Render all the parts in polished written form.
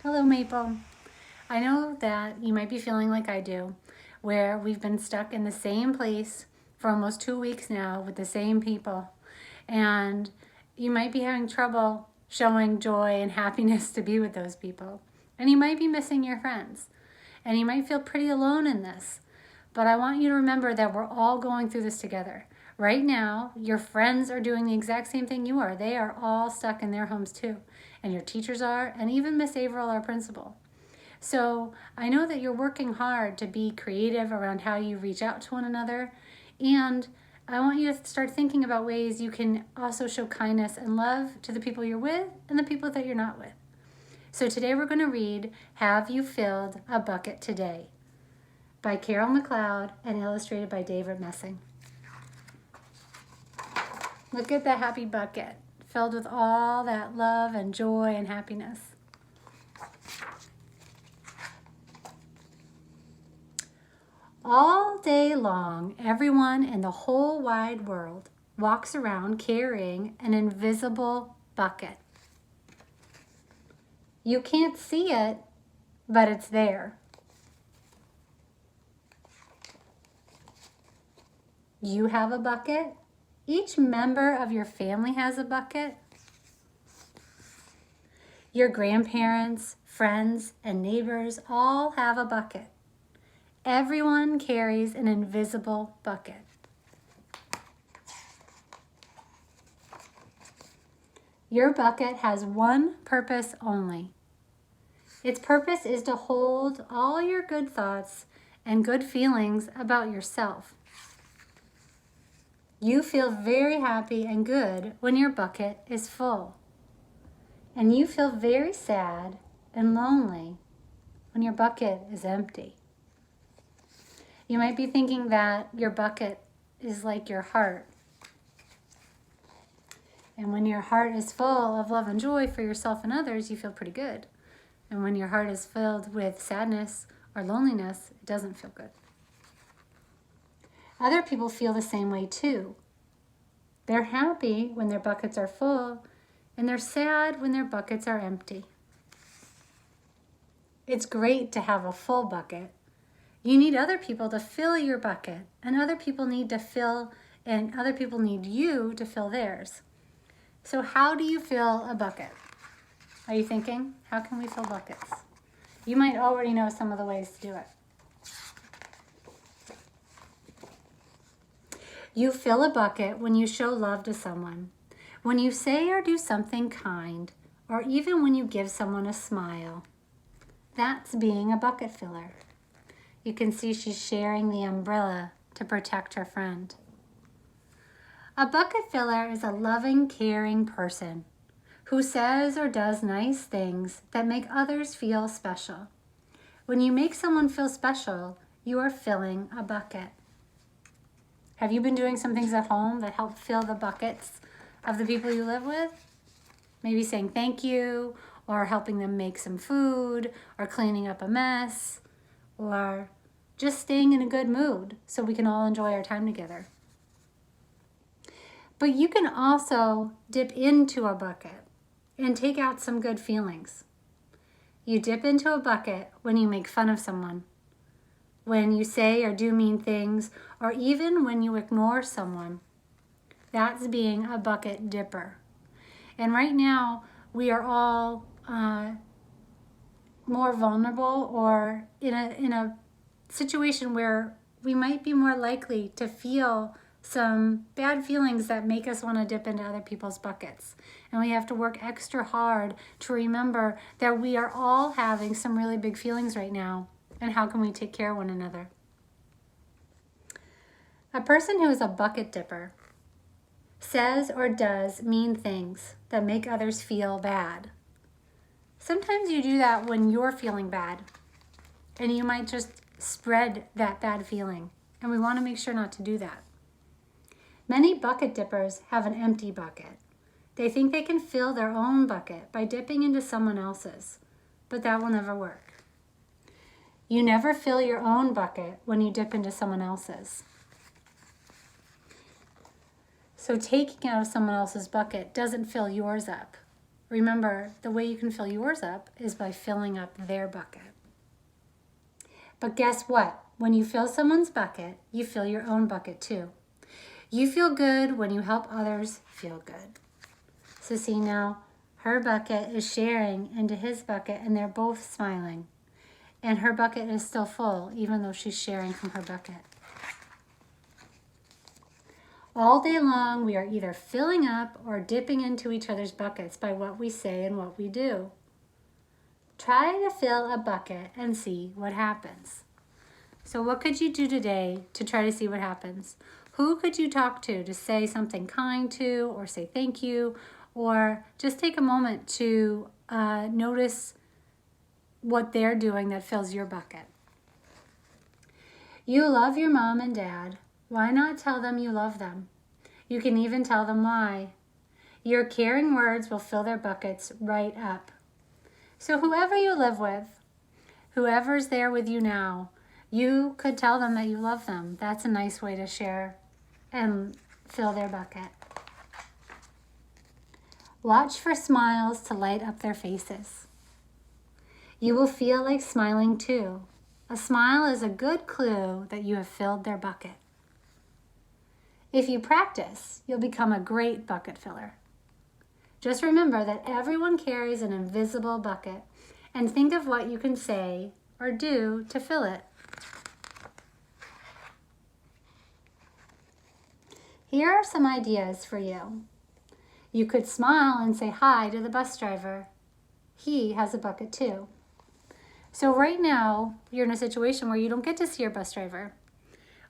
Hello, Maple. I know that you might be feeling like I do, where we've been stuck in the same place for almost 2 weeks now with the same people. And you might be having trouble showing joy and happiness to be with those people. And you might be missing your friends. And you might feel pretty alone in this. But I want you to remember that we're all going through this together. Right now, your friends are doing the exact same thing you are. They are all stuck in their homes too. And your teachers are, and even Miss Averill, our principal. So I know that you're working hard to be creative around how you reach out to one another. And I want you to start thinking about ways you can also show kindness and love to the people you're with and the people that you're not with. So today we're going to read Have You Filled a Bucket Today by Carol McCloud and illustrated by David Messing. Look at the happy bucket filled with all that love and joy and happiness. All day long, everyone in the whole wide world walks around carrying an invisible bucket. You can't see it, but it's there. You have a bucket. Each member of your family has a bucket. Your grandparents, friends, and neighbors all have a bucket. Everyone carries an invisible bucket. Your bucket has one purpose only. Its purpose is to hold all your good thoughts and good feelings about yourself. You feel very happy and good when your bucket is full. And you feel very sad and lonely when your bucket is empty. You might be thinking that your bucket is like your heart. And when your heart is full of love and joy for yourself and others, you feel pretty good. And when your heart is filled with sadness or loneliness, it doesn't feel good. Other people feel the same way too. They're happy when their buckets are full, and they're sad when their buckets are empty. It's great to have a full bucket. You need other people to fill your bucket, and other people need you to fill theirs. So how do you fill a bucket? Are you thinking, how can we fill buckets? You might already know some of the ways to do it. You fill a bucket when you show love to someone, when you say or do something kind, or even when you give someone a smile. That's being a bucket filler. You can see she's sharing the umbrella to protect her friend. A bucket filler is a loving, caring person who says or does nice things that make others feel special. When you make someone feel special, you are filling a bucket. Have you been doing some things at home that help fill the buckets of the people you live with? Maybe saying thank you, or helping them make some food, or cleaning up a mess, or just staying in a good mood so we can all enjoy our time together. But you can also dip into a bucket and take out some good feelings. You dip into a bucket when you make fun of someone, when you say or do mean things, or even when you ignore someone. That's being a bucket dipper. And right now, we are all more vulnerable or in a situation where we might be more likely to feel some bad feelings that make us want to dip into other people's buckets. And we have to work extra hard to remember that we are all having some really big feelings right now. And how can we take care of one another? A person who is a bucket dipper says or does mean things that make others feel bad. Sometimes you do that when you're feeling bad, and you might just spread that bad feeling, and we want to make sure not to do that. Many bucket dippers have an empty bucket. They think they can fill their own bucket by dipping into someone else's, but that will never work. You never fill your own bucket when you dip into someone else's. So taking out of someone else's bucket doesn't fill yours up. remember, the way you can fill yours up is by filling up their bucket. But guess what? When you fill someone's bucket, you fill your own bucket too. You feel good when you help others feel good. So see now, her bucket is sharing into his bucket and they're both smiling. And her bucket is still full even though she's sharing from her bucket. All day long, we are either filling up or dipping into each other's buckets by what we say and what we do. Try to fill a bucket and see what happens. So what could you do today to try to see what happens? Who could you talk to say something kind to, or say thank you, or just take a moment to notice what they're doing that fills your bucket? You love your mom and dad. Why not tell them you love them? You can even tell them why. Your caring words will fill their buckets right up. So whoever you live with, whoever's there with you now, you could tell them that you love them. That's a nice way to share and fill their bucket. Watch for smiles to light up their faces. You will feel like smiling too. A smile is a good clue that you have filled their bucket. If you practice, you'll become a great bucket filler. Just remember that everyone carries an invisible bucket, and think of what you can say or do to fill it. Here are some ideas for you. You could smile and say hi to the bus driver. He has a bucket too. So right now, you're in a situation where you don't get to see your bus driver.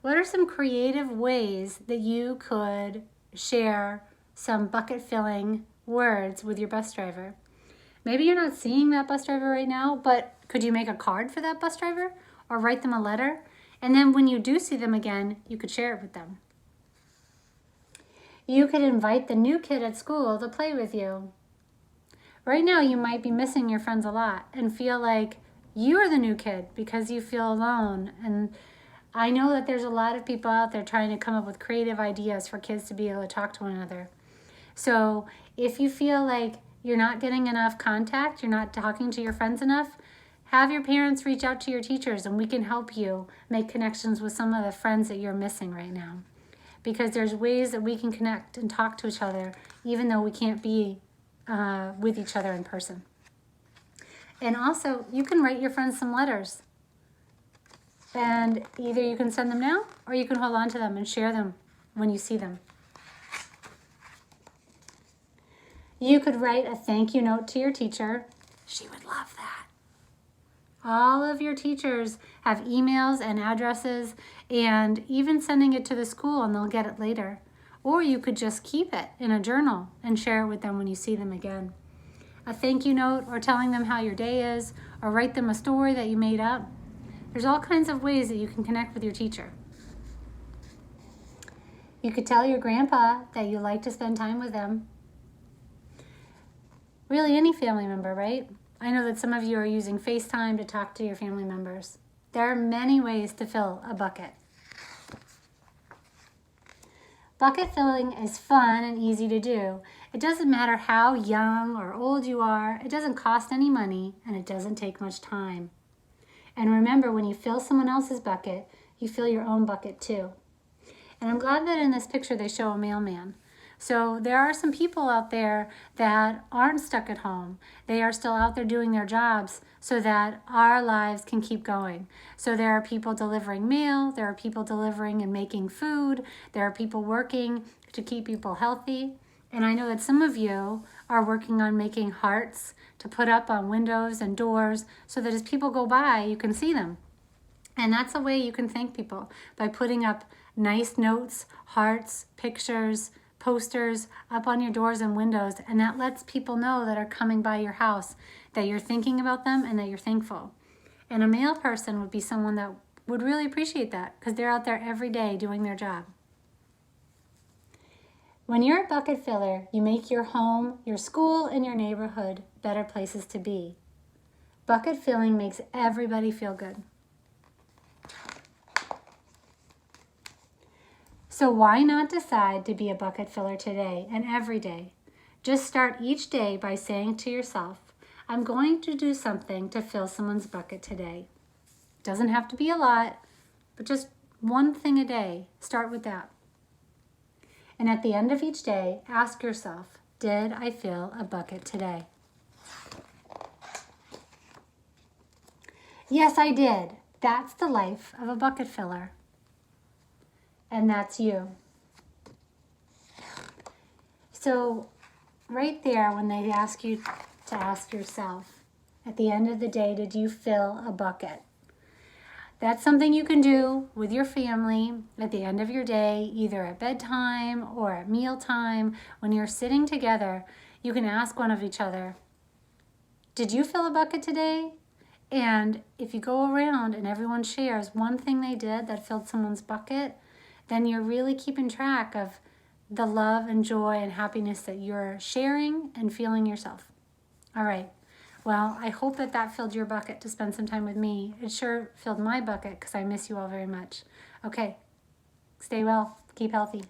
What are some creative ways that you could share some bucket filling words with your bus driver? Maybe you're not seeing that bus driver right now, but could you make a card for that bus driver or write them a letter? And then when you do see them again, you could share it with them. You could invite the new kid at school to play with you. Right now, you might be missing your friends a lot and feel like you are the new kid because you feel alone. And I know that there's a lot of people out there trying to come up with creative ideas for kids to be able to talk to one another. So if you feel like you're not getting enough contact, you're not talking to your friends enough, have your parents reach out to your teachers and we can help you make connections with some of the friends that you're missing right now. Because there's ways that we can connect and talk to each other even though we can't be with each other in person. And also, you can write your friends some letters. And either you can send them now or you can hold on to them and share them when you see them. You could write a thank you note to your teacher. She would love that. All of your teachers have emails and addresses, and even sending it to the school and they'll get it later. Or you could just keep it in a journal and share it with them when you see them again. A thank you note, or telling them how your day is, or write them a story that you made up. There's all kinds of ways that you can connect with your teacher. You could tell your grandpa that you like to spend time with them. Really, any family member, right? I know that some of you are using FaceTime to talk to your family members. There are many ways to fill a bucket. Bucket filling is fun and easy to do. It doesn't matter how young or old you are. It doesn't cost any money, and it doesn't take much time. And remember, when you fill someone else's bucket, you fill your own bucket too. And I'm glad that in this picture they show a mailman. So there are some people out there that aren't stuck at home. They are still out there doing their jobs so that our lives can keep going. So there are people delivering mail, there are people delivering and making food, there are people working to keep people healthy. And I know that some of you are working on making hearts to put up on windows and doors so that as people go by, you can see them. And that's a way you can thank people, by putting up nice notes, hearts, pictures, posters up on your doors and windows, and that lets people know that are coming by your house that you're thinking about them and that you're thankful. And a mail person would be someone that would really appreciate that because they're out there every day doing their job. When you're a bucket filler, you make your home, your school, and your neighborhood better places to be. Bucket filling makes everybody feel good. So why not decide to be a bucket filler today and every day? Just start each day by saying to yourself, I'm going to do something to fill someone's bucket today. It doesn't have to be a lot, but just one thing a day. Start with that. And at the end of each day, ask yourself, did I fill a bucket today? Yes, I did. That's the life of a bucket filler. And that's you. So right there, when they ask you to ask yourself, at the end of the day, did you fill a bucket? That's something you can do with your family at the end of your day, either at bedtime or at mealtime. When you're sitting together, you can ask one of each other, did you fill a bucket today? And if you go around and everyone shares one thing they did that filled someone's bucket, then you're really keeping track of the love and joy and happiness that you're sharing and feeling yourself. All right. Well, I hope that filled your bucket to spend some time with me. It sure filled my bucket because I miss you all very much. Okay. Stay well. Keep healthy.